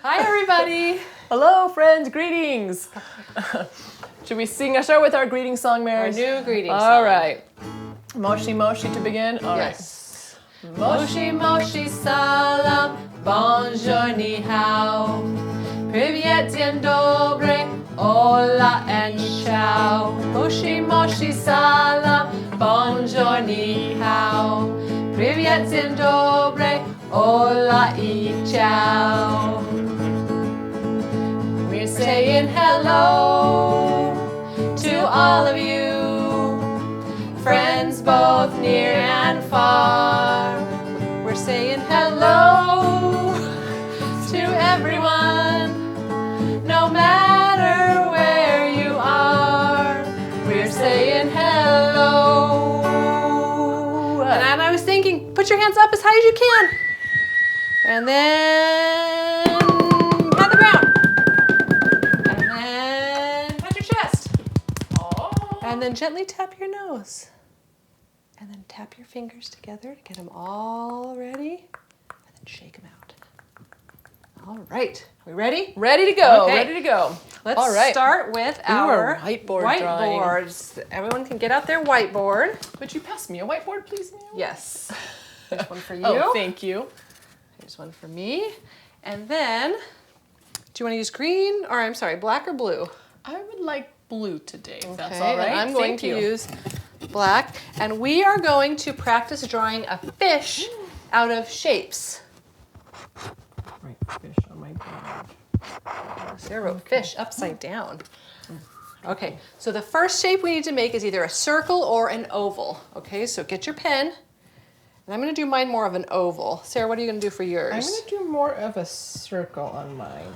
Hi, everybody. Hello, friends. Greetings. Should we start with our greeting song, Mary? Our new greeting song. All right. Moshi Moshi to begin. All right. Yes. Moshi Moshi Salam, Bonjour Ni Hao, Privyet Dzień Dobry, Hola and Ciao. Moshi Moshi Salam, Bonjour Ni Hao, Privyet Dzień Dobry, Hola I Ciao. We're saying hello to all of you, friends both near and far. We're saying hello to everyone, no matter where you are. We're saying hello. And I was thinking, put your hands up as high as you can. And then pat the ground. And then pat your chest. Oh. And then gently tap your nose. And then tap your fingers together to get them all ready. And then shake them out. All right. Are we ready? Ready to go. Okay. Ready to go. Let's All right. start with our whiteboard drawing. whiteboards. Everyone can get out their whiteboard. Would you pass me a whiteboard, please, Mary? Yes. Here's one for you. Oh, thank you. Here's one for me. And then, do you want to use green, or I'm sorry, black or blue? I would like blue today, if that's Okay, all right. and I'm going Thank to you. use black. And we are going to practice drawing a fish out of shapes. Right, fish on my board. Sarah wrote fish upside down. Okay, so the first shape we need to make is either a circle or an oval. Okay, so get your pen. And I'm going to do mine more of an oval. Sarah, what are you going to do for yours? I'm going to do more of a circle on mine.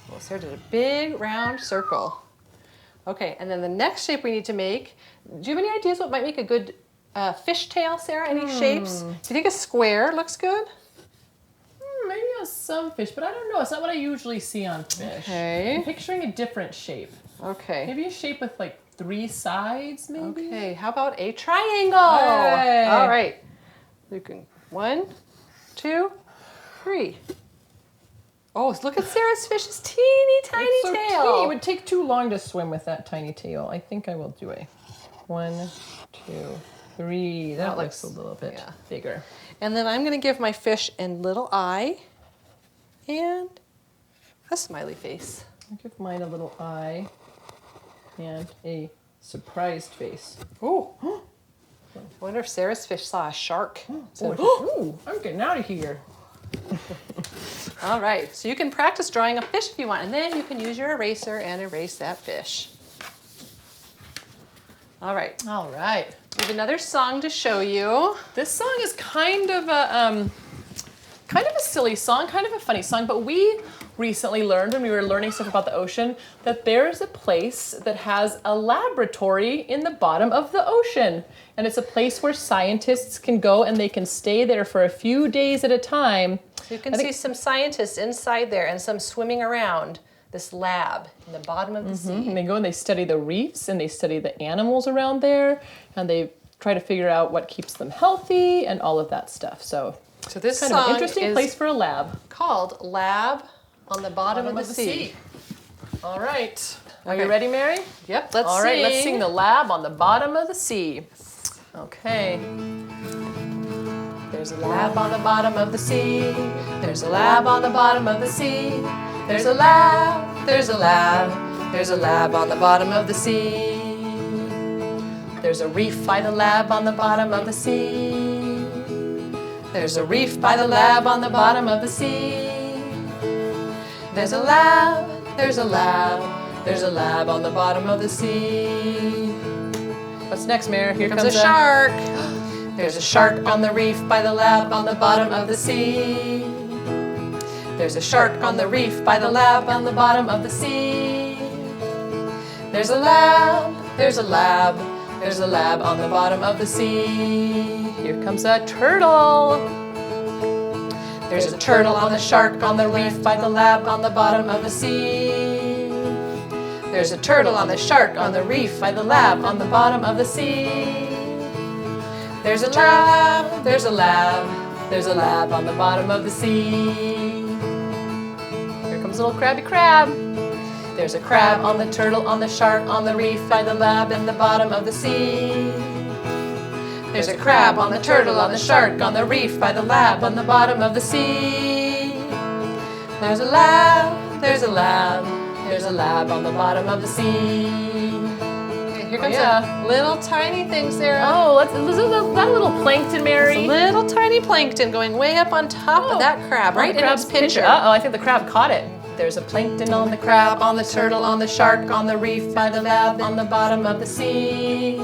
Well, Sarah did a big round circle. Okay, and then the next shape we need to make, do you have any ideas what might make a good fish tail, Sarah? Any shapes? Do you think a square looks good? Maybe on some fish, but I don't know. It's not what I usually see on fish. Okay. I'm picturing a different shape. Okay. Maybe a shape with like 3 sides, maybe? Okay, how about a triangle? Hey. All right. You can 1, 2, 3. Oh, look at Sarah's fish's teeny tiny It's so tail. teeny. It would take too long to swim with that tiny tail. I think I will do a 1, 2, 3. That looks a little bit bigger. And then I'm going to give my fish a little eye and a smiley face. I'll give mine a little eye and a surprised face. Oh. I wonder if Sarah's fish saw a shark. Ooh, I'm getting out of here. All right, so you can practice drawing a fish if you want, and then you can use your eraser and erase that fish. All right. All right. We have another song to show you. This song is kind of a silly song, kind of a funny song, but we recently learned when we were learning stuff about the ocean that there's a place that has a laboratory in the bottom of the ocean. And it's a place where scientists can go and they can stay there for a few days at a time. So you can see some scientists inside there and some swimming around this lab in the bottom of the sea. And they go and they study the reefs and they study the animals around there and they try to figure out what keeps them healthy and all of that stuff. So this kind song of an interesting is place for a lab. called Lab on the Bottom of the Sea. All right. Are Okay. you ready, Mary? Yep, let's sing. All right, let's sing The Lab on the Bottom of the Sea. Okay. There's a lab on the bottom of the sea. There's a lab on the bottom of the sea. There's a lab, there's a lab, there's a lab on the bottom of the sea. There's a reef by the lab on the bottom of the sea. There's a reef by the lab on the bottom of the sea. There's a lab, there's a lab, there's a lab on the bottom of the sea. What's next, Mary? Here comes a shark. There's a shark on the reef by the lab on the bottom of the sea. There's a shark on the reef by the lab on the bottom of the sea. There's a lab, there's a lab, there's a lab on the bottom of the sea. Here comes a turtle. There's a turtle on the shark on the reef by the lab on the bottom of the sea. There's a turtle on the shark on the reef by the lab on the bottom of the sea. There's a lab, there's a lab, there's a lab on the bottom of the sea. Comes little crabby crab. There's a crab on the turtle, on the shark, on the reef, by the lab in the bottom of the sea. There's a crab on the turtle, on the shark, on the reef, by the lab, on the bottom of the sea. There's a lab, there's a lab, there's a lab on the bottom of the sea. Okay, here comes a little tiny thing, Sarah. Oh, is that a little plankton, Mary? It's a little tiny plankton going way up on top of that crab, right in its pincher. Uh-oh, I think the crab caught it. There's a plankton on the crab, on the turtle, on the shark, on the reef, by the lab, on the bottom of the sea.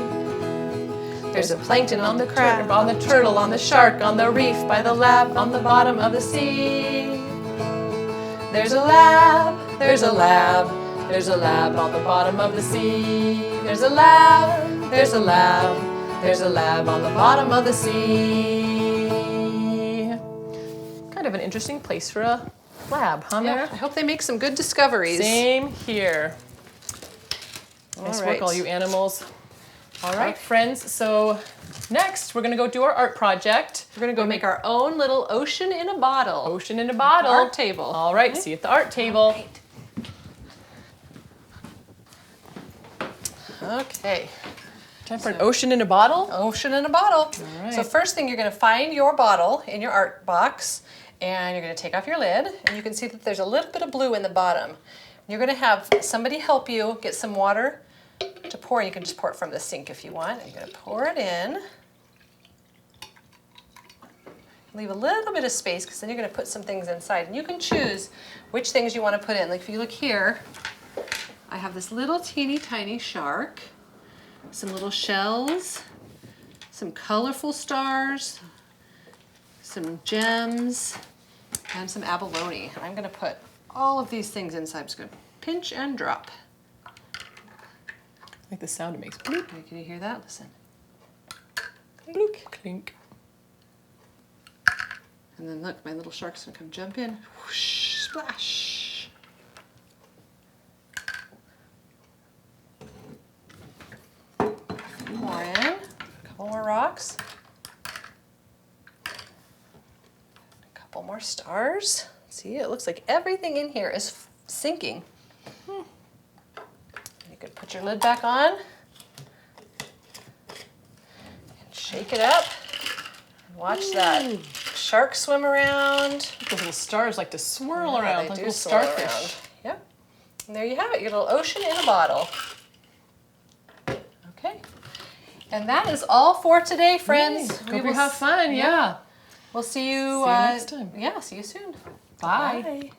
There's a plankton on the crab, on the turtle, on the shark, on the reef, by the lab, on the bottom of the sea. There's a lab, there's a lab, there's a lab on the bottom of the sea. There's a lab, there's a lab, there's a lab on the bottom of the sea. Kind of an interesting place for a lab, huh, Yeah, Mara? I hope they make some good discoveries. Same here. Nice work, all you animals. All right, friends, so next we're gonna go do our art project. We're gonna go make our own little ocean in a bottle. Ocean in a bottle. Art table. All right, see you at the art table. Okay. Time for an ocean in a bottle. Ocean in a bottle. All right. So first thing, you're gonna find your bottle in your art box, and you're gonna take off your lid, and you can see that there's a little bit of blue in the bottom. You're gonna have somebody help you get some water to pour. You can just pour it from the sink if you want. You're gonna pour it in. Leave a little bit of space, because then you're gonna put some things inside. And you can choose which things you wanna put in. Like if you look here, I have this little teeny tiny shark, some little shells, some colorful stars, some gems, and some abalone. I'm gonna put all of these things inside. I'm just gonna pinch and drop. I like the sound it makes. Bloop, Can you hear that? Listen. bloop, clink. And then look, my little shark's gonna come jump in. Whoosh, splash. A few more in. A couple more rocks. A couple more stars. See, it looks like everything in here is sinking. You could put your lid back on and shake it up. Watch that shark swim around. The little stars like to swirl Yeah, around they like do little swirl starfish. around. Yep. And there you have it, your little ocean in a bottle. Okay. And that is all for today, friends. Hope you have fun. Yeah. We'll see you, See you next time. Yeah, see you soon. Bye. Bye.